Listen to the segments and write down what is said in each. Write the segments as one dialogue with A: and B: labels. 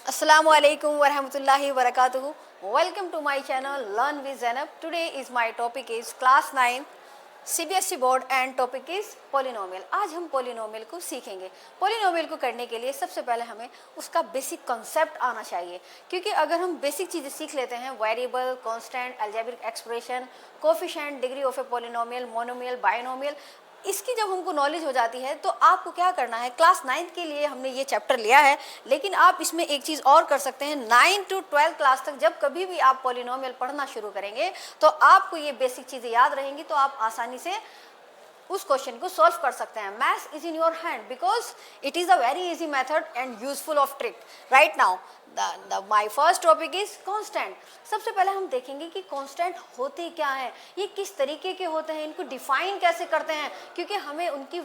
A: Assalamualaikum warahmatullahi wabarakatuh. Welcome to my channel Learn with Zainab. Today is my topic is class 9 CBSE board and topic is polynomial. आज हम polynomial को सीखेंगे। Polynomial को करने के लिए सबसे पहले हमें उसका बेसिक कॉन्सेप्ट आना चाहिए, क्योंकि अगर हम बेसिक चीज़ें सीख लेते हैं, variable, constant, algebraic expression, coefficient, degree of A polynomial, monomial, binomial, इसकी जब हमको नॉलेज हो जाती है तो आपको क्या करना है, क्लास 9 के लिए हमने ये चैप्टर लिया है, लेकिन आप इसमें एक चीज़ और कर सकते हैं। 9 to 12 क्लास तक जब कभी भी आप पॉलिनोमियल पढ़ना शुरू करेंगे तो आपको ये बेसिक चीज़ें याद रहेंगी, तो आप आसानी से उस क्वेश्चन को सॉल्व कर सकते हैं। Maths is in your hand because it is a very easy method and useful of trick. Right now my first topic is constant. सबसे पहले हम देखेंगे कि कांस्टेंट होते क्या हैं, ये किस तरीके के होते हैं, इनको डिफाइन कैसे करते हैं, क्योंकि हमें उनकी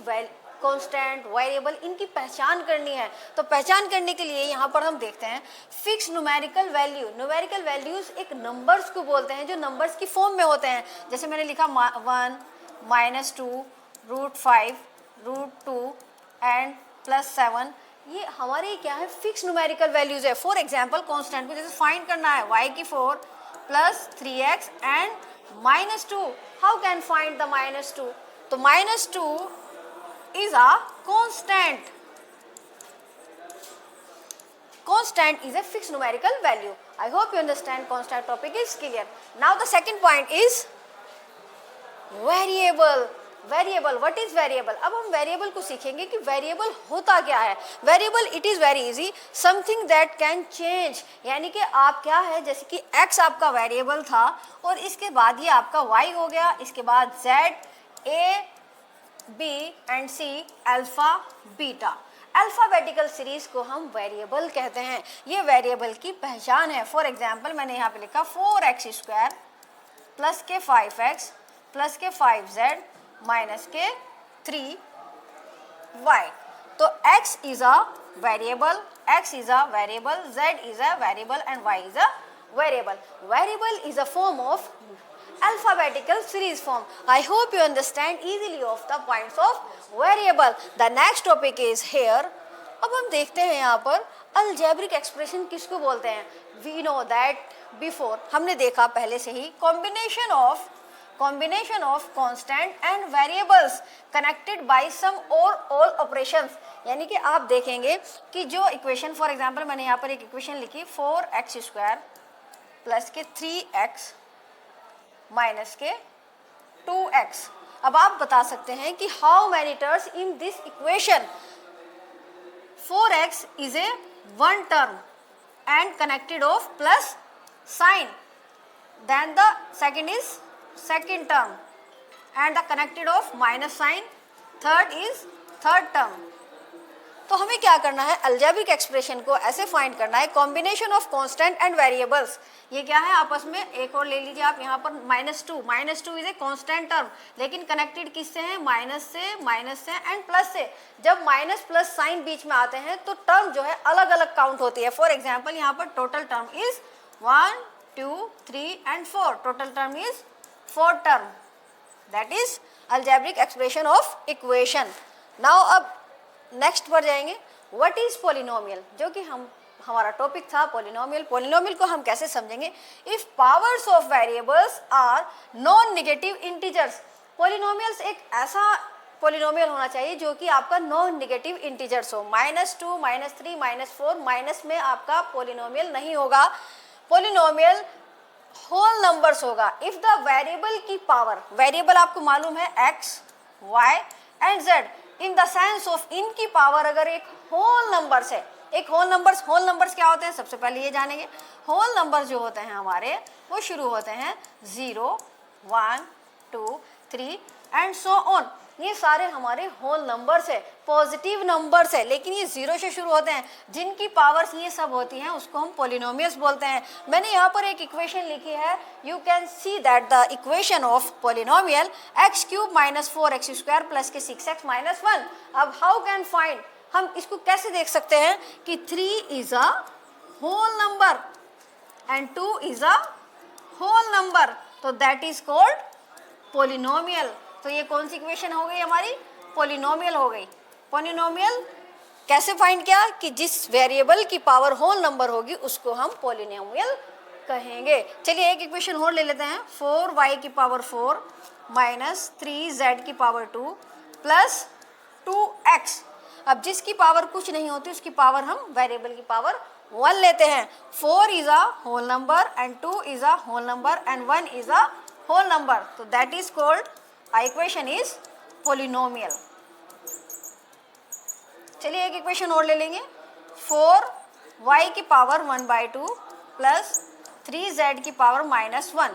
A: कांस्टेंट, वेरिएबल, इनकी पहचान करनी है। तो पहचान करने के लिए यहाँ पर हम देखते हैं fix numerical value. Numerical values एक नंबर्स को बोलते हैं जो नंबर्स की फॉर्म में होते हैं। जैसे मैंने लिखा 1, -2, √5, √2 एंड +7, ये हमारे क्या है, फिक्स न्यूमेरिकल वैल्यूज है। फॉर एग्जांपल कांस्टेंट को जैसे फाइंड करना है y की 4 + 3x and -2, how can find the -2? तो -2 is a constant. Constant is a fixed numerical value. I hope you understand constant topic is clear. Now the second point is variable. Variable, what is variable? अब हम variable को सीखेंगे कि variable होता क्या है। Variable it is very easy, something that can change, यानी कि आप क्या है, जैसे कि x आपका वेरिएबल था और इसके बाद ये आपका y हो गया, इसके बाद z, a, b and c, alpha, beta. Alphabetical series को हम वेरिएबल कहते हैं। ये वेरिएबल की पहचान है। फॉर एग्जांपल मैंने यहाँ पे लिखा 4x² प्लस के 5x प्लस के 5z माइनस के 3y। तो x is a variable, z is a variable and y is a variable. Variable is a form of alphabetical series form. I hope you understand easily of the points of variable. The next topic is here. अब हम देखते हैं यहाँ पर algebraic expression किसको बोलते हैं। We know that before, हमने देखा पहले से ही, combination of constant and variables connected by some or all operations। यानी कि आप देखेंगे कि जो इक्वेशन, फॉर एग्जाम्पल मैंने यहाँ पर एक इक्वेशन लिखी 4x² प्लस के 3x माइनस के 2x। अब आप बता सकते हैं कि how many terms in this equation. 4x is a one term and connected of plus sign, then the second is second term and the connected of minus sign, third is third term. तो हमें क्या करना है, algebraic expression को ऐसे find करना है, combination of constant and variables. ये क्या है आपस में, एक और ले लीजिए आप यहाँ पर -2 इज ए कांस्टेंट टर्म, लेकिन कनेक्टेड किससे है, माइनस से एंड प्लस से। जब माइनस प्लस साइन बीच में आते हैं तो टर्म जो है अलग अलग काउंट होती है। फॉर एग्जाम्पल यहाँ पर total term is 1, 2, 3 and 4, total term is 4 term, that is algebraic expression of equation. Now अब नेक्स्ट पर जाएंगे, व्हाट इज पोलिनोमियल, जो कि हमारा टॉपिक था पोलिनोमियल। पोलिनोमियल को हम कैसे समझेंगे, if powers of variables are non negative integers. Polynomials एक ऐसा पोलिनोमियल होना चाहिए जो कि आपका नॉन नेगेटिव इंटीजर्स हो। -2, -3, -4, माइनस में आपका पोलिनोमियल नहीं होगा। पोलिनोमियल होल नंबर्स होगा। इफ द वेरिएबल की पावर, वेरिएबल आपको मालूम है x, y and z, in the sense of इनकी पावर अगर एक होल नंबर्स है, एक होल नंबर्स क्या होते हैं, सबसे पहले ये जानेंगे। होल नंबर्स जो होते हैं हमारे, वो शुरू होते हैं 0, 1, 2, 3 एंड सो ऑन। ये सारे हमारे होल नंबर्स है, पॉजिटिव नंबर्स है, लेकिन ये 0 से शुरू होते हैं। जिनकी पावर्स ये सब होती हैं उसको हम पोलिनोमियल्स बोलते हैं। मैंने यहाँ पर एक इक्वेशन लिखी है, you can see that the equation of polynomial x³ - 4x² plus के 6x - 1। अब हाउ कैन फाइंड, हम इसको कैसे देख सकते हैं कि 3 is a whole number and 2 is a whole number, तो दैट इज कॉल्ड पोलिनोमियल। तो ये कौन सी इक्वेशन हो गई हमारी, पोलिनोमियल हो गई। पोलिनोमियल कैसे फाइंड किया कि जिस वेरिएबल की पावर होल नंबर होगी उसको हम पॉलिनोमियल कहेंगे। चलिए एक इक्वेशन और ले लेते हैं, 4y की पावर 4 माइनस 3z की पावर 2 प्लस 2x। अब जिसकी पावर कुछ नहीं होती उसकी पावर हम वेरिएबल की पावर 1 लेते हैं। 4 is a whole number and 2 is a whole number and 1 is a whole number, तो that is called equation is polynomial. चलिए एक इक्वेशन और ले लेंगे, 4y की पावर 1/2 प्लस 3z की पावर -1।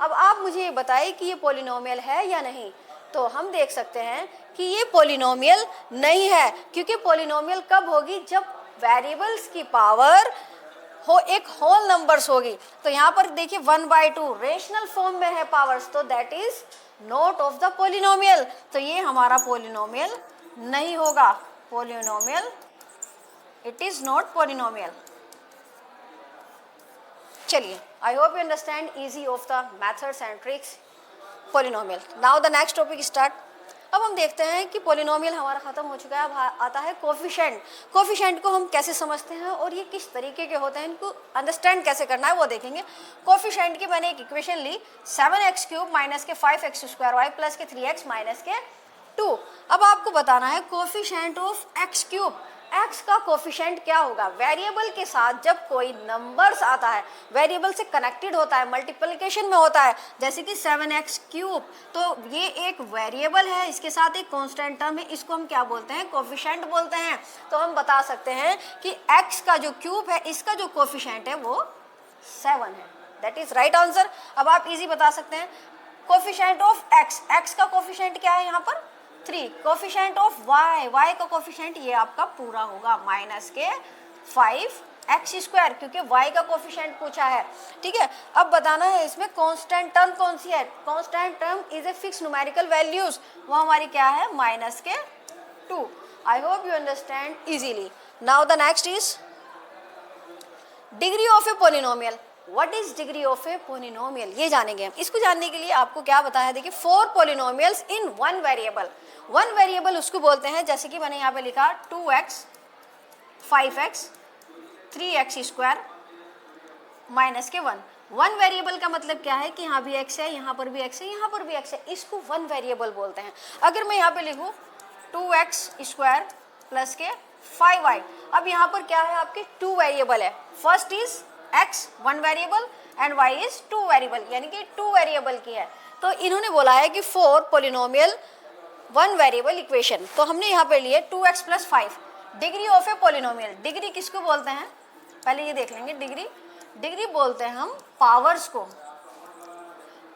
A: अब आप मुझे ये बताइए कि ये पोलिनोमियल है या नहीं। तो हम देख सकते हैं कि ये पोलिनोमियल नहीं है, क्योंकि पोलिनोमियल कब होगी, जब वेरिएबल्स की पावर हो एक होल नंबर्स होगी। तो यहाँ पर देखिए 1/2 रेशनल फॉर्म में है पावर्स, तो that is not of the polynomial. तो ये हमारा पोलिनोमियल नहीं होगा, polynomial, it is not polynomial. चलिए, I hope you understand easy of the methods and tricks polynomial. Now the next topic start. अब हम देखते हैं कि पोलिनोमियल हमारा खत्म हो चुका है, अब आता है कोफिशिएंट। कोफिशिएंट को हम कैसे समझते हैं और ये किस तरीके के होते हैं, इनको अंडरस्टैंड कैसे करना है वो देखेंगे। कोफिशिएंट की मैंने एक इक्वेशन ली, 7x³ माइनस के 5x² प्लस के 3x माइनस के 2। अब आपको बताना है कोफिशिएंट ऑफ x³। x का कोफिशिएंट क्या होगा, वेरिएबल के साथ जब कोई नंबर्स आता है, वेरिएबल से कनेक्टेड होता है, मल्टीप्लिकेशन में होता है, जैसे कि 7x³, तो ये एक वेरिएबल है, इसके साथ एक कांस्टेंट टर्म है, इसको हम क्या बोलते हैं, कोफिशिएंट बोलते हैं। तो हम बता सकते हैं कि x का जो क्यूब है इसका जो कोफिशिएंट है वो 7 है, दैट इज राइट आंसर। अब आप इजी बता सकते हैं कोफिशिएंट ऑफ x का कोफिशिएंट क्या है यहाँ पर 3, कोफिशिएंट ऑफ y का कोफिशिएंट ये आपका पूरा होगा माइनस के 5x², क्योंकि y का कोफिशिएंट पूछा है। ठीक है, अब बताना है इसमें कांस्टेंट टर्म कौन सी है। Constant term is a fix numerical values, वो हमारी क्या है माइनस के 2। आई hope you understand easily. Now the next is degree of A polynomial. What is degree of A polynomial, ये जानेंगे हम। इसको जानने के लिए आपको क्या बताया, देखिए 4 पोलिनोमियल्स इन 1 वेरिएबल। 1 वेरिएबल उसको बोलते हैं, जैसे कि मैंने यहाँ पे लिखा 2x 5x 3x² माइनस के 1। 1 वेरिएबल का मतलब क्या है कि यहाँ भी x है, यहाँ पर भी x है, यहाँ पर भी x है, इसको 1 वेरिएबल बोलते हैं। अगर मैं यहाँ पे लिखूँ 2x² प्लस के 5y, अब यहाँ पर क्या है आपके 2 वेरिएबल है, first is x 1 variable and y is 2 variable, यानी कि 2 वेरिएबल की है। तो इन्होंने बोला है कि 4 पोलिनोमियल 1 वेरिएबल इक्वेशन। तो हमने यहाँ पे लिए 2x + 5। Degree of A polynomial, degree किसको बोलते हैं, पहले ये देख लेंगे। डिग्री बोलते हैं हम पावर्स को,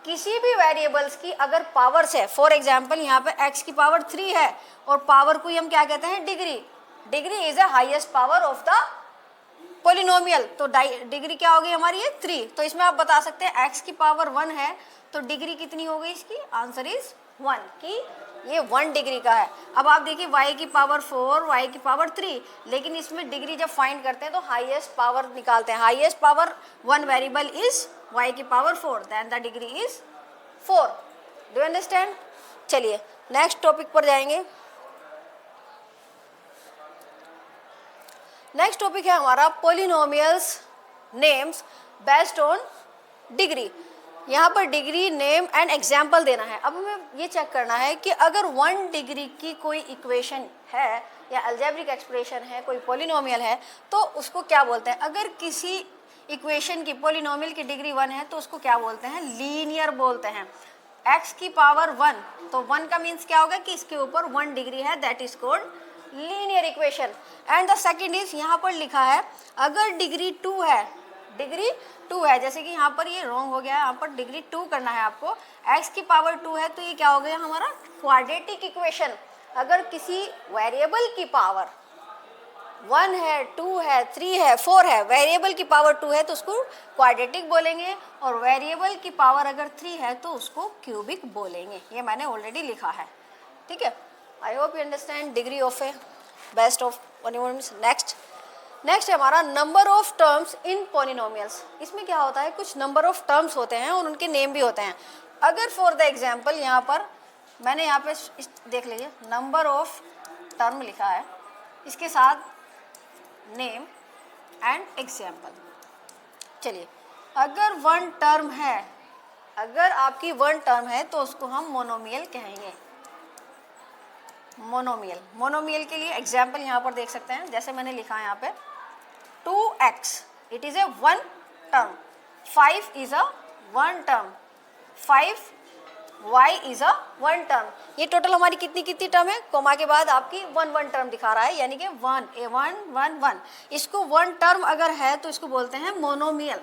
A: किसी भी वेरिएबल्स की अगर पावर्स है, फॉर एग्जाम्पल यहाँ पे x की पावर 3 है और पावर को हम क्या कहते हैं degree. Degree is a highest power of the polynomial. तो डिग्री क्या होगी हमारी ये 3। तो इसमें आप बता सकते हैं x की पावर 1 है तो डिग्री कितनी हो गई इसकी, आंसर इज 1, कि ये 1 डिग्री का है। अब आप देखिए y की पावर 4 y की पावर 3, लेकिन इसमें डिग्री जब फाइंड करते हैं तो हाईएस्ट पावर निकालते हैं। Highest power 1 variable is y की power 4, then the degree is 4। Do you understand. चलिए नेक्स्ट टॉपिक पर जाएंगे। नेक्स्ट टॉपिक है हमारा polynomials names based on degree. यहाँ पर डिग्री, नेम एंड एग्जाम्पल देना है। अब हमें ये चेक करना है कि अगर 1 डिग्री की कोई इक्वेशन है या अलजेब्रिक एक्सप्रेशन है, कोई पोलिनोमियल है, तो उसको क्या बोलते हैं। अगर किसी इक्वेशन की पोलिनोमियल की डिग्री 1 है तो उसको क्या बोलते हैं, लीनियर बोलते हैं। x की पावर 1, तो 1 का मीन्स क्या होगा कि इसके ऊपर 1 डिग्री है, that is called linear equation. And the second is, यहाँ पर लिखा है अगर डिग्री 2 है, डिग्री 2 है, जैसे कि यहाँ पर ये रॉन्ग हो गया है, यहाँ पर डिग्री 2 करना है आपको। x की पावर 2 है तो ये क्या हो गया हमारा क्वाड्रेटिक इक्वेशन। अगर किसी वेरिएबल की पावर 1 है, 2 है, 3 है, 4 है, वेरिएबल की पावर 2 है तो उसको क्वाड्रेटिक बोलेंगे, और वेरिएबल की पावर अगर 3 है तो उसको क्यूबिक बोलेंगे। ये मैंने ऑलरेडी लिखा है, ठीक है। आई hope you understand degree of A best of polynomials. Next है हमारा number of terms in polynomials. इसमें क्या होता है, कुछ नंबर ऑफ टर्म्स होते हैं और उनके नेम भी होते हैं। अगर फॉर द एग्जांपल यहाँ पर मैंने यहाँ पे देख लीजिए नंबर ऑफ टर्म लिखा है, इसके साथ नेम एंड एग्जाम्पल। चलिए, अगर वन टर्म है, अगर आपकी वन टर्म है तो उसको हम मोनोमियल कहेंगे। मोनोमियल, मोनोमियल के लिए एग्जाम्पल यहाँ पर देख सकते हैं, जैसे मैंने लिखा है यहाँ पे 2x it is a one term, 5 is a one term, 5y is a one term. ये टोटल हमारी कितनी कितनी टर्म है, कोमा के बाद आपकी वन टर्म दिखा रहा है, यानी कि 1 1 1 1। इसको वन टर्म अगर है तो इसको बोलते हैं मोनोमियल।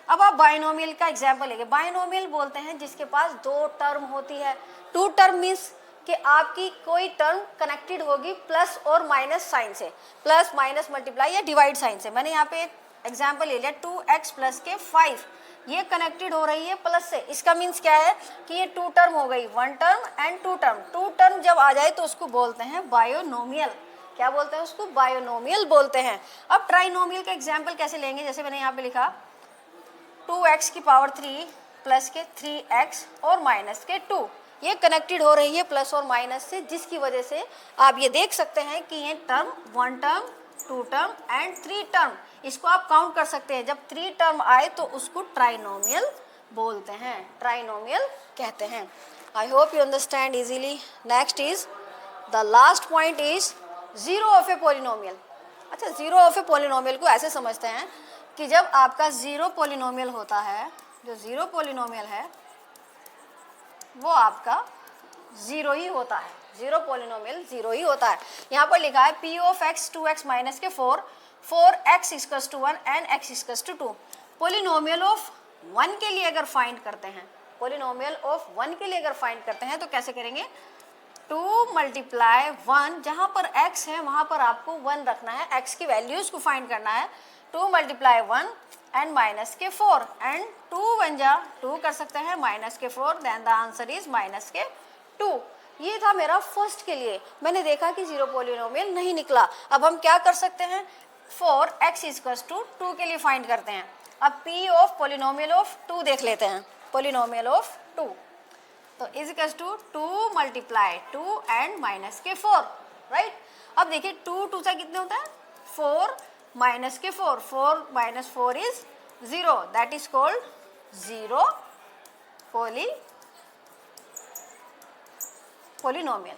A: अब आप बाइनोमियल का एग्जाम्पल लेंगे। बाइनोमियल बोलते हैं जिसके पास दो टर्म होती है। टू टर्म मीन्स कि आपकी कोई टर्म कनेक्टेड होगी प्लस और माइनस साइन से, प्लस माइनस मल्टीप्लाई या डिवाइड साइन से। मैंने यहाँ पे एक एग्जाम्पल ले लिया 2x प्लस के 5, ये कनेक्टेड हो रही है प्लस से। इसका मीन्स क्या है कि ये टू टर्म हो गई, one term and two term. Two term जब आ जाए तो उसको बोलते हैं बायोनोमियल। क्या बोलते हैं उसको? बायोनोमियल बोलते हैं। अब ट्राइनोमियल का एग्जाम्पल कैसे लेंगे, जैसे मैंने यहाँ पे लिखा 2x की पावर 3 प्लस के 3x और माइनस के 2, ये कनेक्टेड हो रही है प्लस और माइनस से, जिसकी वजह से आप ये देख सकते हैं कि ये term one term, two term and three term, इसको आप काउंट कर सकते हैं। जब थ्री टर्म आए तो उसको ट्राइनोमियल बोलते हैं, ट्राइनोमियल कहते हैं। आई hope you understand easily. Next is the last point is zero of A polynomial. अच्छा, जीरो ऑफ ए पोलिनोमियल को ऐसे समझते हैं कि जब आपका जीरो पोलिनोमियल होता है, जो जीरो पोलिनोमियल है वो आपका जीरो ही होता है। जीरो पोलिनोमियल जीरो ही होता है। यहाँ पर लिखा है p of x 2x minus के 4, 4x equals to 1 and x equals to 2। Polynomial of 1 के लिए अगर फाइंड करते हैं, पोलिनोमियल ऑफ 1 के लिए अगर फाइंड करते हैं तो कैसे करेंगे? 2 मल्टीप्लाई 1, जहाँ पर x है वहाँ पर आपको 1 रखना है, x की वैल्यूज को फाइंड करना है। 2 मल्टीप्लाई 1 एंड माइनस के 4 एंड 2 1 जा 2 कर सकते हैं, माइनस के 4, then the answer is minus के 2। ये था मेरा फर्स्ट के लिए। मैंने देखा कि जीरो पोलिनोमियल नहीं निकला। अब हम क्या कर सकते हैं? 4x इक्वल्स टू 2 के लिए फाइंड करते हैं। अब p ऑफ पोलिनोमियल ऑफ 2 देख लेते हैं। पोलिनोमियल ऑफ 2 तो is equals to 2 multiply 2 and minus के 4, राइट। अब देखिए 2 2 से कितने होता है? 4 माइनस के 4, 4 minus 4 is 0, that is called zero polynomial.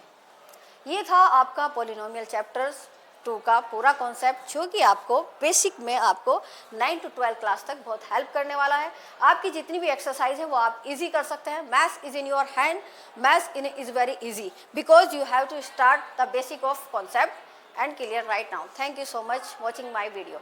A: ये था आपका पोलिनोमियल चैप्टर्स 2 का पूरा कॉन्सेप्ट, जो कि आपको बेसिक में आपको 9 to 12 क्लास तक बहुत हेल्प करने वाला है। आपकी जितनी भी एक्सरसाइज है वो आप इजी कर सकते हैं। Maths is in your hand, maths is very easy because you have to start the basic of concept and clear right now. Thank you so much watching my video.